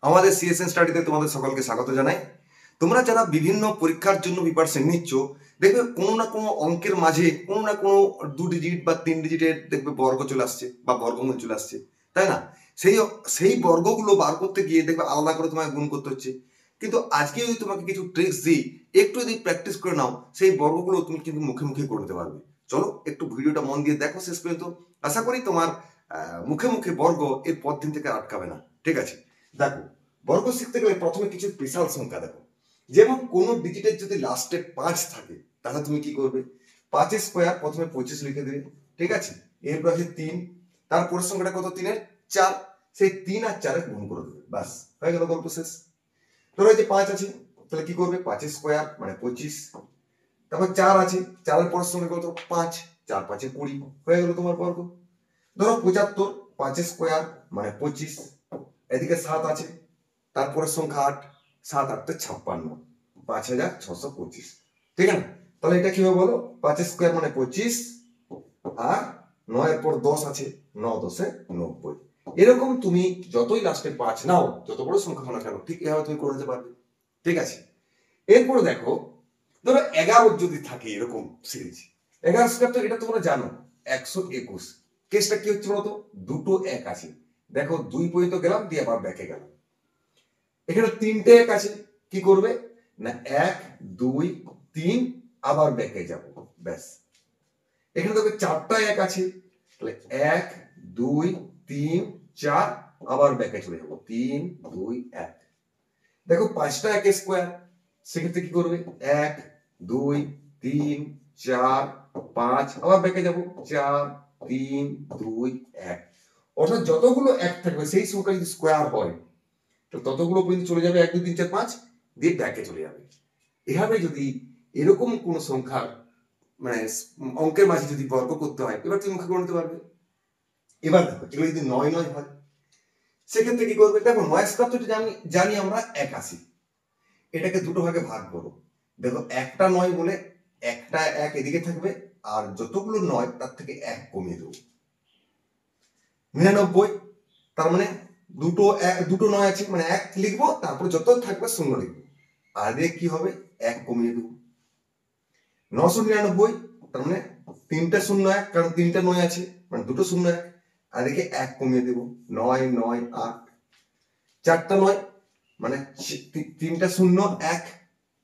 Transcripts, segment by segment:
আমাদের সিএসএন স্টাডিতে তোমাদের সকলকে স্বাগত জানাই। তোমরা যারা বিভিন্ন পরীক্ষার জন্য প্রিপারেশন নিচ্ছ, দেখবে কোনো না কোনো অঙ্কের মাঝে কোনো না কোনো 2 ডিজিট বা 3 ডিজিটের দেখবে বর্গ চলে আসছে বা বর্গমূল চলে আসছে, তাই না? সেই সেই বর্গগুলো বার করতে গিয়ে দেখবে আলাদা করে তোমাকে গুণ করতে হচ্ছে। কিন্তু আজকে যদি তোমাকে কিছু ট্রিক্স দিই, একটু যদি প্র্যাকটিস করে নাও, সেই বর্গগুলো তুমি কিন্তু মুখে মুখে করে নিতে পারবে। চলো একটু ভিডিওটা মন দিয়ে দেখো শেষ পর্যন্ত। আশা করি তোমার মুখে মুখে বর্গ এর পর দিন থেকে আটকাবে না। ঠিক আছে, দেখো বর্গ শিখতে গেলে প্রথমে কিছু স্পেশাল সংখ্যা দেখো। যেমন কোন ডিজিটের যদি লাস্টে 5 থাকে, তাহলে তুমি কি করবে? 5 স্কোয়ার প্রথমে 25 লিখে দেবে। ঠিক আছে, এরপর আছে 3, তারপরের সংখ্যাটা কত? 3 এর 4, সেই 3 আর 4 এর গুণ করে দেবে, বাস হয়ে গেল, গল্প শেষ। ধরো এই যে 5 আছে, তাহলে কি করবে? 5 স্কোয়ার মানে 25, তারপর 4 আছে, 4 এর পরের সংখ্যা কত? 5, 4 5 20, হয়ে গেল তোমার বর্গ। ধরো 75, 5 স্কোয়ার মানে 25, এদিকে 7 আছে, তারপরে সংখ্যা 8, 7 8 56, 5625। ঠিক আছে, তাহলে এটা কি হবে বলো? 5 স্কোয়ার মানে 25, আর 9 এর পর 10 আছে, 9 10 90। এরকম তুমি যতই লাস্টে 5 নাও, যত বড় সংখ্যা হোক না কেন, ঠিক এভাবে তুমি করে নিতে পারবে। ঠিক আছে, এরপরে দেখো, ধরো 11 যদি থাকে এরকম সিরিজ, 11 স্কোয়ার তো এটা তোমরা জানো 121। কেসটা কি হচ্ছে বলতো? দুটো 1 আছে, দেখো 2 পর্যন্ত গেলাম, দিয়ে আবার ব্যাকে গেলাম। এখানে 3টে 1 আছে, কি করবে না 1 2 3 আবার ব্যাকে যাব, ব্যাস। এখানে দেখো 4টা 1 আছে, তাহলে 1 2 3 4 আবার ব্যাকে চলে যাব, 3 2 1। দেখো 5টা 1 স্কোয়ার, সেক্ষেত্রে কি করবে? 1 2 3 4 5 আবার ব্যাকে যাব, 4 3 2 1। অর্থাৎ যতগুলো 1 থাকবে সেই সংখ্যা যদি স্কোয়ার হয়, তো ততগুলো পর্যন্ত চলে যাবে 1 2 3 4 5 দিয়ে ব্যাকে চলে যাবে। এভাবে যদি এরকম কোন সংখ্যার মানে অঙ্কের মাঝে যদি বর্গ করতে হয়, এবার তুমি মুখে করতে পারবে। এবার দেখো এগুলো যদি 9 9 হয়, সেক্ষেত্রে কি করবে? দেখো 9 স্কোয়ার তো জানি আমরা 81, এটাকে দুটো ভাগে ভাগ করো। দেখো একটা 9 বলে একটা 1 এদিকে থাকবে, আর যতগুলো 9 তার থেকে 1 কমিয়ে দেবো, 99। তার মানে দুটো 9 আছে, মানে 1 লিখবো, তারপর যত থাকবে 0 লিখবো, আর দিয়ে কি হবে? 1 কমিয়ে দেবো, 999। তার মানে 3টে 0 1, কারণ 3টে 9 আছে, মানে দুটো 0 1, আর এদিকে 1 কমিয়ে দেবো, 9 9 8। 4টা 9 মানে 3টে 0 1,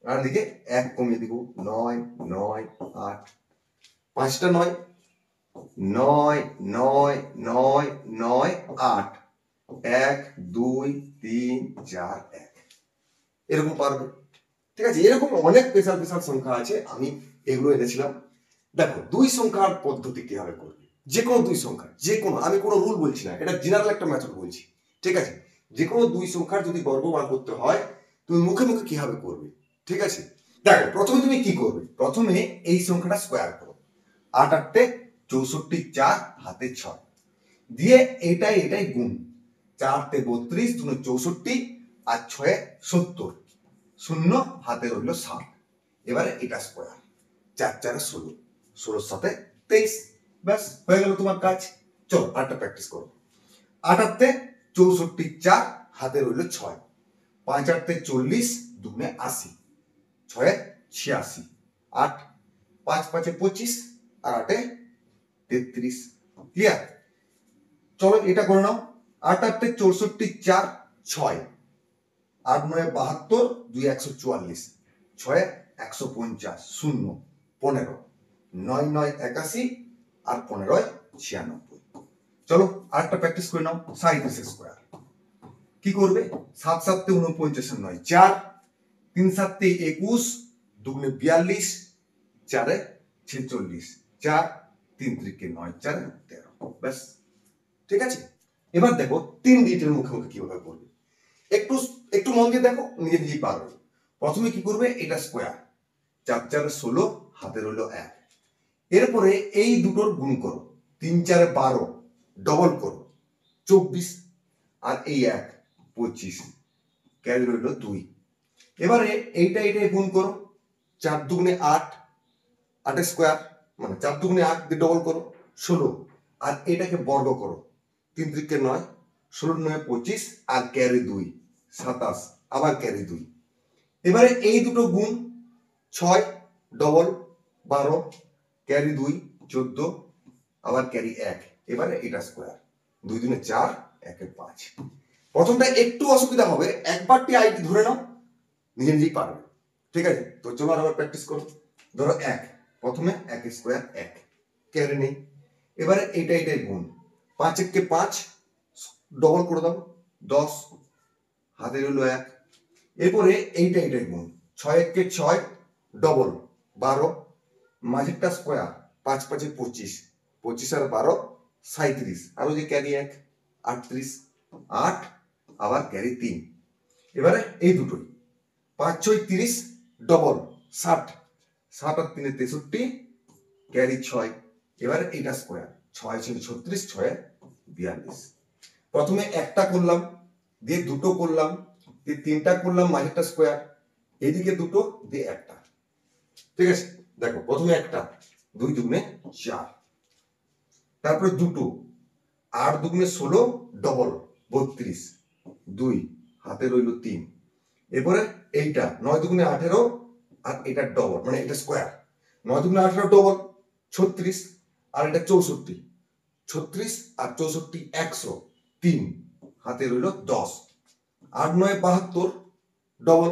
আর এদিকে 1 কমিয়ে দিব, 9 9 8। 5টা 9 9 9 9 9 8, 1 2 3 4 1, এরকম পারবে। ঠিক আছে, এরকম অনেক স্পেশাল স্পেশাল সংখ্যা আছে, আমি এগুলো এনেছিলাম। দেখো 2 সংখ্যার পদ্ধতি কিভাবে করবে, যে কোনো 2 সংখ্যা, যে কোনো, আমি কোনো রুল বলছি না, এটা জেনারেল একটা মেথড বলছি। ঠিক আছে, যে কোনো 2 সংখ্যার যদি বর্গ বার করতে হয়, তুমি মুখে মুখে কিভাবে করবে। ঠিক আছে, দেখো প্রথমে তুমি কি করবে? প্রথমে এই সংখ্যাটা স্কোয়ার করো, 8 8 64 4 হাতে 6 দিয়ে এটাই গুণ, 4 32 2 64 আর 6 70, শূন্য হাতে রইল 7। এবারে এটা স্কোয়ার, 4 4 16, 16 7 23, ব্যাস হয়ে গেল তোমার কাজ। চলো আটটা প্র্যাকটিস করো। 8 8 64 4 হাতে রইল 6, 5 8 40 2 80, 6 86, 8 5 5 25 আর 8 33। ক্লিয়ার? চলো এটা করে নাও। 8 8 64 4 6, 8 9 72 2 144, 6 150 0 15, 9 9 81 আর 15 96। চলো আরেকটা প্র্যাকটিস করে নাও। 37 স্কোয়ার কি করবে? 7 7 49 9 4, 3 7 21 2 42, 4 46, 4 3 3 9 4 13, ব্যাস। ঠিক আছে, এবার দেখো 3 ডিজিটের মুখে মুখে কিভাবে করবে। একটু একটু মন দিয়ে দেখো, নিজে নিজেই পারবে। প্রথমে কি করবে? এটা স্কোয়ার, 4 4 16 হাতে রইল 1। এরপরে এই দুটোর গুণ করো, 3 4 12 ডবল করো 24, আর এই 1 25, ক্যারি রইল 2। এবারে এইটাই গুণ করো, 4 2 8, 8 স্কোয়ার মানে 4 2 8 দিয়ে ডবল করো 16, আর এটাকে বর্গ করো, 3 3 9, 16 9 25 আর ক্যারি 2 27, আবার ক্যারি 2। এবারে এই দুটো গুণ, 6 ডবল 12, ক্যারি 2 14, আবার ক্যারি 1, এবারে এটা স্কোয়ার, 2 দুনে 4, 1 এ 5। প্রথমটা একটু অসুবিধা হবে, একবারটি আইটি ধরে নাও, নিজে নিজেই পারবে। ঠিক আছে, তো চলো আবার প্র্যাকটিস করো। ধরো 1, প্রথমে 1 স্কোয়ার 1, ক্যারি নেই। এবারে এটাই গুণ, 5 1 5, ডবল করে দাও 10, হাতে রইল 1। এরপরে এইটাই গুণ, 6 1 6, ডবল 12, মাঝেরটা স্কোয়ার, 5 5 25, 25 আর 12 37, আর ওই যে ক্যারি 1 38, 8, আবার ক্যারি 3। এবারে এই দুটোই, 5 6 30, ডবল 60, 7 আর 3 63, ক্যারি 6। এবারে এইটা স্কোয়ার, 6 ছিল 36, 6 42। প্রথমে একটা করলাম, দিয়ে দুটো করলাম, দিয়ে তিনটা করলাম, মাঝেরটা স্কোয়ার, এদিকে দুটো, দিয়ে একটা। ঠিক আছে, দেখো প্রথমে একটা, 2 দুগুণে 4, তারপরে দুটো, 8 দুগুণে 16, ডবল 32, 2, হাতে রইল 3। এরপরে এইটা 9 দুগুণে 18, আর এটা ডবল, মানে এটা স্কোয়ার, 9 দুগুণে 18 ডবল 36, আর এটা 64, 36 আর 64 100, 3, হাতে রইল 10, 8 9 72, ডবল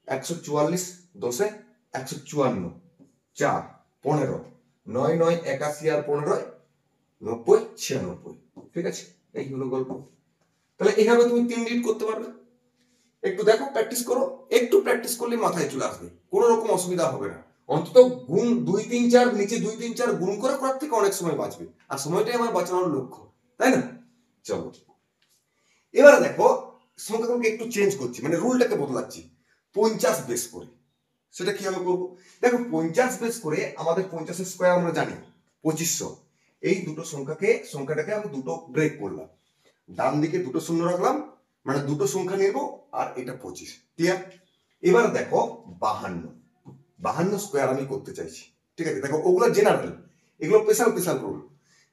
144, 10 154, 4 15, 9 9 81 আর 15 90 96। ঠিক আছে, এই হলো গল্প। তাহলে এইভাবে তুমি 3 ডিজিট করতে পারবে। একটু দেখো, প্র্যাকটিস করো, একটু প্র্যাকটিস করলে মাথায় চলে আসবে, কোনো রকম অসুবিধা হবে না। অন্তত গুণ 2 3 4, নিচে 2 3 4 গুণ করে করার থেকে অনেক সময় বাঁচবে, আর সময়টাই আমার বাঁচানোর লক্ষ্য, তাই না? চলো এবারে দেখো, সংখ্যাগুলোকে একটু চেঞ্জ করছি, মানে রুলটাকে বদলাচ্ছি, 50 বেস করে। সেটা কিভাবে করবো? দেখো 50 বেস করে আমাদের 50 স্কোয়ার আমরা জানি 2500। এই দুটো সংখ্যাটাকে আমি দুটো ব্রেক করলাম, ডান দিকে দুটো শূন্য রাখলাম, মানে দুটো সংখ্যা নেব, আর এটা 25। ক্লিয়ার? এবার দেখো 52 স্কোয়ার আমি করতে চাইছি। ঠিক আছে, দেখো ওগুলো জেনারেল, এগুলো স্পেশাল রুল।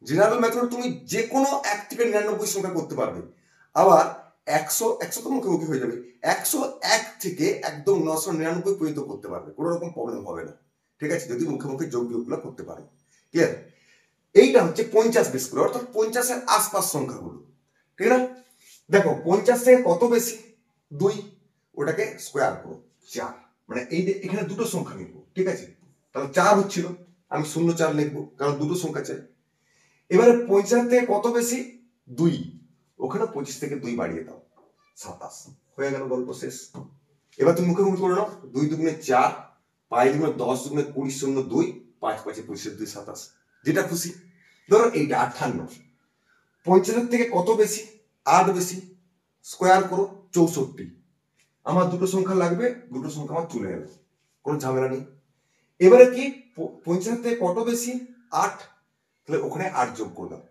জেনারেল মেথড তুমি যে কোনো 1 থেকে 99 সংখ্যা করতে পারবে। আবার 100 তো মুখোমুখি হয়ে যাবে, 101 থেকে একদম 999 পর্যন্ত করতে পারবে, কোনো রকম প্রবলেম হবে না। ঠিক আছে, যদি মুখোমুখি যোগ বিয়োগগুলো করতে পারো। ক্লিয়ার? এইটা হচ্ছে 50 বেস করে, অর্থাৎ 50 এর আশপাশ সংখ্যাগুলো। ঠিক না? দেখো 50 থেকে কত বেশি? 2, ওটাকে স্কোয়ার করো 4, মানে এই যে এখানে দুটো সংখ্যা নিব। ঠিক আছে, তাহলে 4 হচ্ছিল, আমি 0 4 লিখবো, কারণ দুটো সংখ্যা চাই। এবারে 50 থেকে কত বেশি? 2, ওখানে 25 থেকে 2 বাড়িয়ে দাও, 27। হয়ে গেল, গল্প শেষ। এবার তুমি মুখে করে নাও, 2 দুগুণে 4, 5 দুগুণে 10, দুগুণে 20, 0 2, 5 5 25 2 27, যেটা খুশি। ধরো এইটা 58, 50 থেকে কত বেশি? 8 বেশি, স্কোয়ার করো 64। আমার দুটো সংখ্যা লাগবে, দুটো সংখ্যা আমার চলে গেল, কোনো ঝামেলা নেই। এবারে কি 50 থেকে কত বেশি? 8, তাহলে ওখানে 8 যোগ করলাম,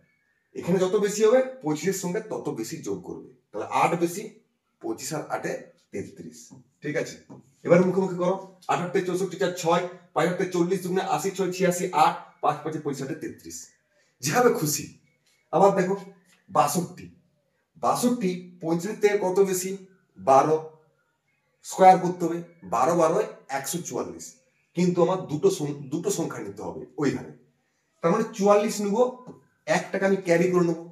এখানে যত বেশি হবে 25 এর সঙ্গে তত বেশি যোগ করবে, তাহলে 8 বেশি, 25 আর 8 33। ঠিক আছে, এবার মুখোমুখি করো, 8 8 64 4 6, 5 8 40, দুগুণে 80 6 86 8, 5 5 25 33, যেভাবে খুশি। আবার দেখো 62, 50 থেকে কত বেশি? 12, স্কোয়ার করতে হবে, 12 12 144, কিন্তু আমার দুটো সংখ্যা নিতে হবে ওইখানে, তার মানে 44 নেবো, 1 টাকা আমি ক্যারি করে নেবো।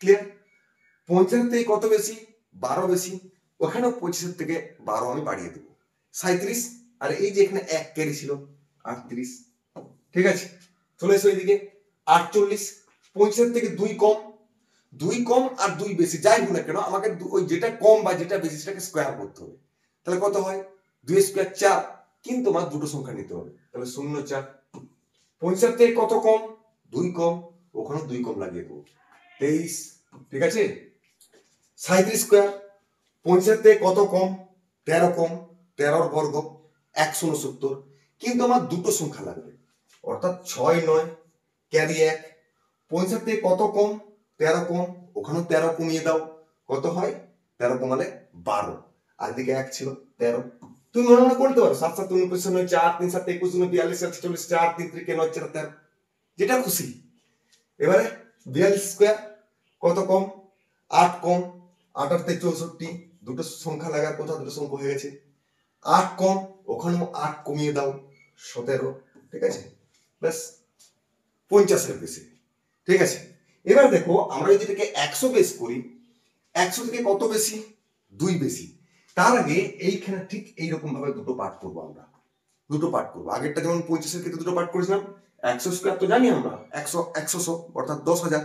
ক্লিয়ার? 50 থেকে কত বেশি? 12 বেশি, ওখানেও 25 থেকে 12 আমি বাড়িয়ে দেবো, 37, আর এই যে এখানে 1 ক্যারি ছিল 38। ঠিক আছে, চলে এসো এইদিকে 48, 50 থেকে 2 কম, 2 কম আর 2 বেশি, যাই হোক না কেন আমাকে ওই যেটা কম বা যেটা বেশি সেটাকে স্কোয়ার করতে হবে। তাহলে কত হয়? 2 স্কোয়ার 4, কিন্তু আমার দুটো সংখ্যা নিতে হবে, তাহলে 0 4। 50 থেকে কত কম? 2 কম, ওখানে 2 কম লাগিয়ে দেবো, 23। ঠিক আছে, 37 স্কোয়ার, 50 থেকে কত কম? 13 কম, 13 বর্গ 169, কিন্তু আমার দুটো সংখ্যা লাগবে, অর্থাৎ 6 9, ক্যারি 1। 50 থেকে কত কম? 13 কম, ওখানেও 13 কমিয়ে দাও, কত হয়? 13 কমালে 12, আর দিকে 1 ছিল 13। তুমি মনে মনে করতে পারো, 7 7 49 9 4 3 7 21 42 46 4 3 3 9 4 13, যেটা খুশি। এবারে 42 স্কোয়ার, কত কম? 8 কম, 8 আর 64, দুটো সংখ্যা লাগার কথা, দুটো সংখ্যা হয়ে গেছে। 8 কম, ওখানেও 8 কমিয়ে দাও, 17, ঠিক আছে, ব্যাস 50-এর বেশি, ঠিক আছে। এবার দেখো আমরা যদি এটাকে 100 বেস করি, 100 থেকে কত বেশি? 2 বেশি। তার আগে এইখানে ঠিক এইরকম ভাবে দুটো পার্ট করবো আমরা, দুটো পার্ট করবো। আগেরটা যেমন 25-এর ক্ষেত্রে দুটো পার্ট করেছিলাম, 100 স্কোয়ার তো জানি আমরা, 100 অর্থাৎ 10,000।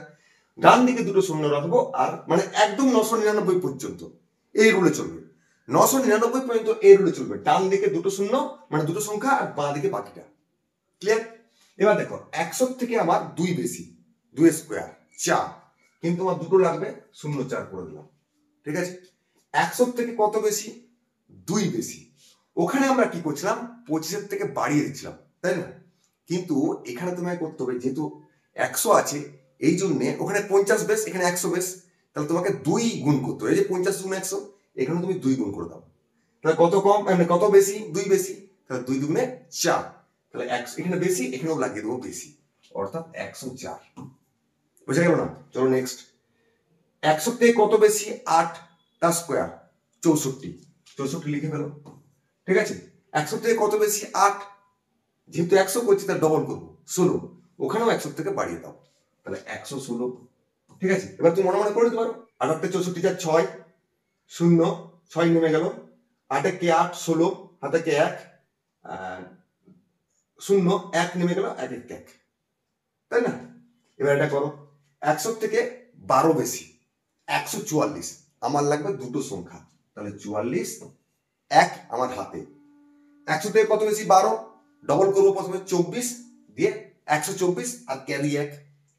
ডান দিকে দুটো শূন্য রাখবো, আর মানে একদম 999 পর্যন্ত এই রুলে চলবে, 999 পর্যন্ত এই রুলে চলবে। ডান দিকে দুটো শূন্য মানে দুটো সংখ্যা, আর বাঁ দিকে বাকিটা। ক্লিয়ার? এবার দেখো 100 থেকে আমার 2 বেশি, 2 স্কোয়ার 4, কিন্তু আমার দুটো লাগবে, 0 4 করে দিলাম, ঠিক আছে। 100 থেকে কত বেশি? 2 বেশি। ওখানে আমরা কি করছিলাম? 25-এর থেকে বাড়িয়ে দিচ্ছিলাম, তাই না? কিন্তু এখানে তোমায় করতে হবে, যেহেতু 100 আছে এই জন্য ওখানে 50 বেশ, এখানে 100 বেশ, তাহলে তোমাকে 2 গুণ করতে হবে। এই যে 50 গুণ 100, এখানে তুমি 2 গুণ করে দাও। তাহলে কত কম মানে কত বেশি? 2 বেশি। তাহলে 2 দুগুণে 4, তাহলে 100 এখানে বেশি, এখানেও লাগিয়ে দেবো বেশি, অর্থাৎ 104। বুঝা গেল না? চলো নেক্সট। 100 থেকে কত বেশি? 8, তার স্কোয়ার 64, 64 লিখে ফেলো, ঠিক আছে। 100 থেকে কত বেশি? 8, যেহেতু 100 করছি তার ডবল করবো, 16, ওখানেও 100 থেকে বাড়িয়ে দাও, তাহলে 116, ঠিক আছে। এবার তুমি মনে মনে করে দিতে পারো, 8 আর 64 যা 6, 0 6 নেমে গেল, 8 কে 8 16, হাতে কে 1, 0 1 নেমে গেল, 1 1 1, তাই না? এবার এটা করো, 100 থেকে 12 বেশি, 144, আমার লাগবে দুটো সংখ্যা, তাহলে 44 1 আমার হাতে। 100 থেকে কত বেশি? 12, ডবল করবো প্রথমে 24 দিয়ে 124, আর ক্যারি 1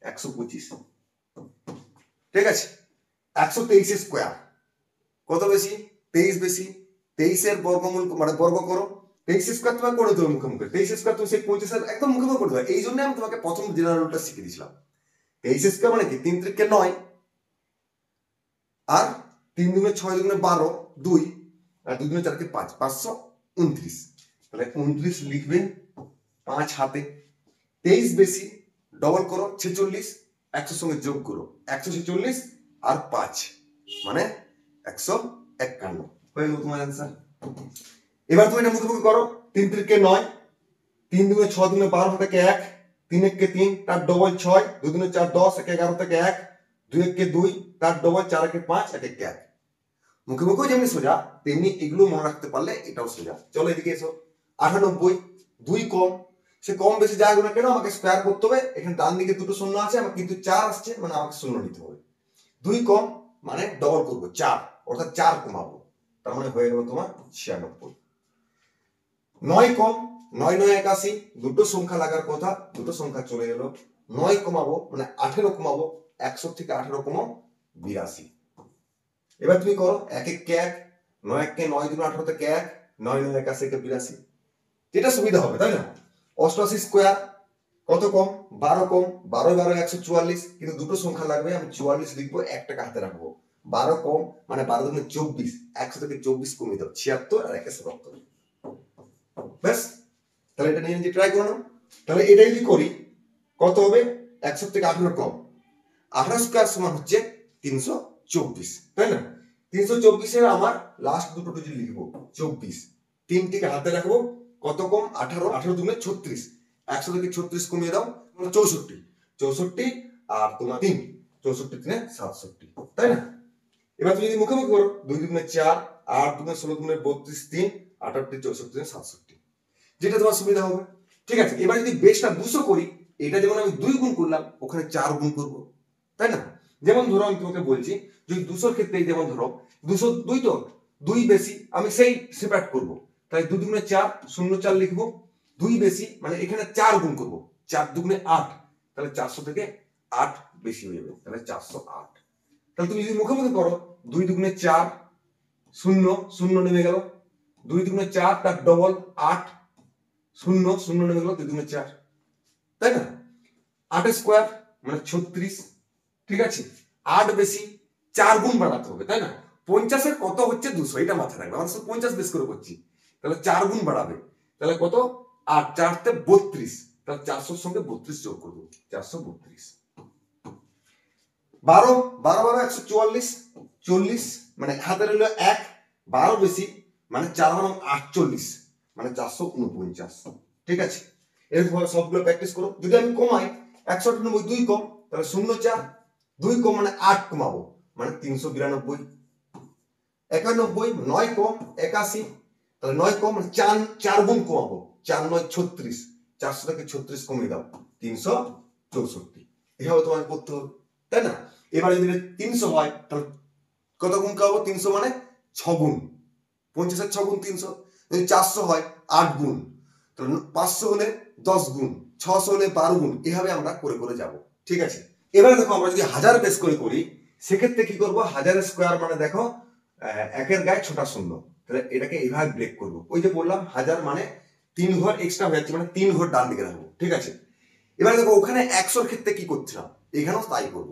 125, ঠিক আছে। 123 স্কোয়ার কত বেশি? 23 বেশি। 23-এর বর্গমূল মানে বর্গ করো, 23 স্কোয়ার তোমাকে করে দেবে মুখে মুখে, 23 স্কোয়ার তুমি সেই 25-এর একদম মুখে মুখে করে দেবে। এই জন্য আমি তোমাকে প্রথম জেনারেল রুলটা শিখিয়ে দিয়েছিলাম। 23 স্কোয়ার মানে কি? 3 3 9, আর 3 দুগুণে 6 দুগুণে 12 2, আর 2 দুগুণে 4 5, 529, তাহলে 29 লিখবে 5 হাতে। 23 বেশি, ডবল করো 46, 100 সঙ্গে যোগ করো 146 আর 5 মানে 151, হয়ে গেল তোমার অ্যান্সার। এবার তুমি এটা মুখে মুখে করো, 3 3 9, 3 দুগুণে 6 দুগুণে 12 থেকে 1, 3 1 3, তার ডবল 6, 2 দুগুণে 4 10, 1 11 থেকে 1, 2 1 2, তার ডবল 4 1 5, 1 1 1। মুখে মুখেও যেমনি সোজা, তেমনি এগুলো মনে রাখতে পারলে এটাও সোজা। চলো এদিকে এসো। 98, 2 কম, সে কম বেশি যা গুলো কেন আমাকে স্কোয়ার করতে হবে। এখানে ডান দিকে দুটো শূন্য আছে, আমার কিন্তু 4 আসছে, মানে আমাকে শূন্য নিতে হবে। 2 কম মানে ডবল করবো 4, অর্থাৎ 4 কমাবো, তার মানে হয়ে গেল তোমার 96। 9 কম, 9 9 81, দুটো সংখ্যা লাগার কথা, দুটো সংখ্যা চলে গেল। 9 কমাবো মানে 18 কমাবো, 100 থেকে 18 কমাও 82। এবার তুমি করো 1 1 1, 9 1 9 2 18 থেকে 1, 9 9 81 কে 82, যেটা সুবিধা হবে, তাই না? 88 স্কোয়ার কত কম? 12 কম, 12 12 144, কিন্তু দুটো সংখ্যা লাগবে, আমি 44 লিখবো, 1 টাকা হাতে রাখবো। 12 কম মানে 12 দুগুণে 24, 100 থেকে 24 কমিয়ে দাও, 76 আর 1 77, ব্যাস। তাহলে এটা নিয়ে নিজে ট্রাই করে নাও। তাহলে এটা যদি করি কত হবে? 100 থেকে 18 কম, 18 স্কোয়ার সমান হচ্ছে 324, তাই না? 324-এর আমার লাস্ট দুটো ডিজিট লিখবো 24, 3 থেকে হাতে রাখবো, কত কম? 18, 18 দুগুণে 36, 100 থেকে 36 কমিয়ে দাও, 64, 64 আর তোমার 3, 64 3 67, তাই না? এবার তুমি যদি মুখে মুখে করো, 2 দুগুণে 4, 8 দুগুণে 16 দুগুণে 32, 3, 68 64 3 67, যেটা তোমার সুবিধা হবে, ঠিক আছে। এবার যদি বেসটা 200 করি, এটা যেমন আমি 2 গুণ করলাম, ওখানে 4 গুণ করবো, তাই না? যেমন ধরো আমি তোমাকে বলছি, যদি 200-র ক্ষেত্রে যেমন ধরো 202 তো 2 বেশি, আমি সেই সেপারেট করবো, তাই 2 দুগুণে 4, 0 4 লিখবো। 2 বেশি মানে এখানে 4 গুণ করবো, 4 দুগুণে 8, তাহলে 400 থেকে 8 বেশি হয়ে যাবে, তাহলে 408। তাহলে তুমি যদি মুখে মুখে করো, 2 দুগুণে 4, 0 0 নেমে গেল, 2 দুগুণে 4, তার ডবল 8, 0 0 নেমে গেল, 2 দুগুণে 4, তাই না? 8 স্কোয়ার মানে 36, ঠিক আছে। 8 বেশি, 4 গুণ বাড়াতে হবে, তাই না? 50-এর কত হচ্ছে 200, এটা মাথায় রাখবে, আমরা 50 বেশ করে করছি, তাহলে 4 গুণ বাড়াবে, তাহলে কত? 8 4 তে 32, তাহলে 400-র সঙ্গে 32 যোগ করবো, 432। 12 12 12 144, 40 মানে হাতের হলো 1, 12 বেশি মানে 4 বারং 48 মানে 449। ঠিক আছে, এরকম সবগুলো প্র্যাকটিস করো। যদি আমি কমাই 198 2 কম তাহলে 04, 2 কম মানে 8 কমাবো মানে 392, 91 9 কম 81 তাহলে 9 কম মানে 4 গুণ কমাবো 4 9 36, 400 থেকে 36 কমিয়ে দাও 364। এভাবে তোমাকে করতে হবে, তাই না? এবার যদি 300 হয় তাহলে কত গুণ কমাবো? 300 মানে 6 গুণ, 50 6 গুণ 300। যদি 400 হয় 8 গুণ, তাহলে 500 হলে 10 গুণ, 600 হলে 12 গুণ, এভাবে আমরা করে করে যাব। ঠিক আছে, এবারে দেখো আমরা যদি 1000 বেস করে করি সেক্ষেত্রে কি করব? 1000 স্কোয়ার মানে দেখো একের গায়ে ছোটা শূন্য, তাহলে এটাকে এইভাবে ব্রেক করব। ওই যে বললাম 1000 মানে 3 ঘর এক্সট্রা হয়ে যাচ্ছে মানে 3 ঘর ডান দিকে রাখবো। ঠিক আছে, এবারে দেখো ওখানে 100 ক্ষেত্রে কি করছিলাম, এখানেও তাই করব।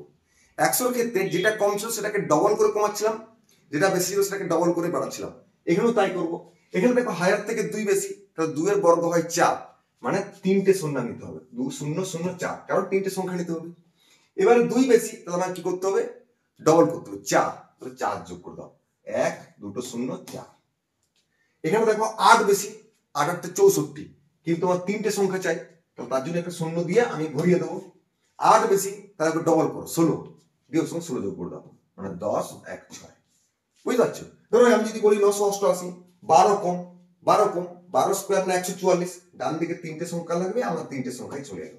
100 ক্ষেত্রে যেটা কম ছিল সেটাকে ডবল করে কমাচ্ছিলাম, যেটা বেশি ছিল সেটাকে ডবল করে বাড়াচ্ছিলাম। এখানেও তাই করব। এখানে দেখো 1000 থেকে 2 বেশি, তাহলে 2 এর বর্গ হয় 4 মানে 3টে শূন্য নিতে হবে, 2 0 0 4, কারণ 3টে সংখ্যা নিতে হবে। এবারে 2 বেশি, তাহলে আমার কি করতে হবে? ডবল করতে হবে 4, তাহলে 4 যোগ করে দাও 1 2 0 4। এখানে দেখো 8 বেশি, 8 8 64, কিন্তু আমার 3টে সংখ্যা চাই, তো তার জন্য একটা শূন্য দিয়ে আমি ভরিয়ে দেবো। 8 বেশি, তাহলে ডবল করো 16 দিয়ে 16 যোগ করে দাও মানে 10 1 6। বুঝতে পারছো? ধরো আমি যদি বলি 988, 12 কম 12 কম 12 স্কোয়ার মানে 144, ডান দিকে 3টে সংখ্যা লাগবে, আমার 3টে সংখ্যাই চলে গেল।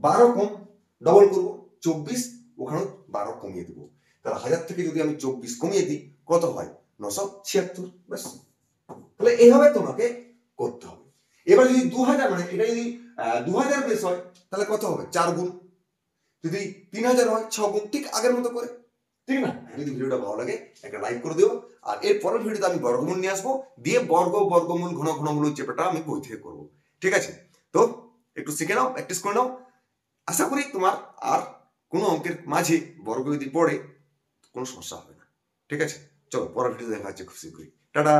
12 কম ডবল করবো 24, ওখানে 12 কমিয়ে দেবো, তাহলে 1000 থেকে যদি আমি 24 কমিয়ে দিই কত হয়? 976। ব্যাস, তাহলে এইভাবে তোমাকে করতে হবে। এবার যদি 2000 মানে এটা যদি 2000 বেস হয় তাহলে কত হবে? 4 গুণ। যদি 3000 হয় 6 গুণ, ঠিক আগের মতো করে। ঠিক না? যদি ভিডিওটা ভালো লাগে একটা লাইক করে দিও। আর এর পরের ভিডিওতে আমি বর্গমূল নিয়ে আসবো, দিয়ে বর্গমূল ঘনমূল চ্যাপ্টারটা আমি বই থেকে করবো। ঠিক আছে, তো একটু শিখে নাও, প্র্যাকটিস করে নাও। আশা করি তোমার আর কোনো অঙ্কের মাঝে বর্গ যদি পড়ে কোনো সমস্যা হবে না। ঠিক আছে, চলো পরের ভিডিও দেখা হচ্ছে খুব শীঘ্রই। টাটা।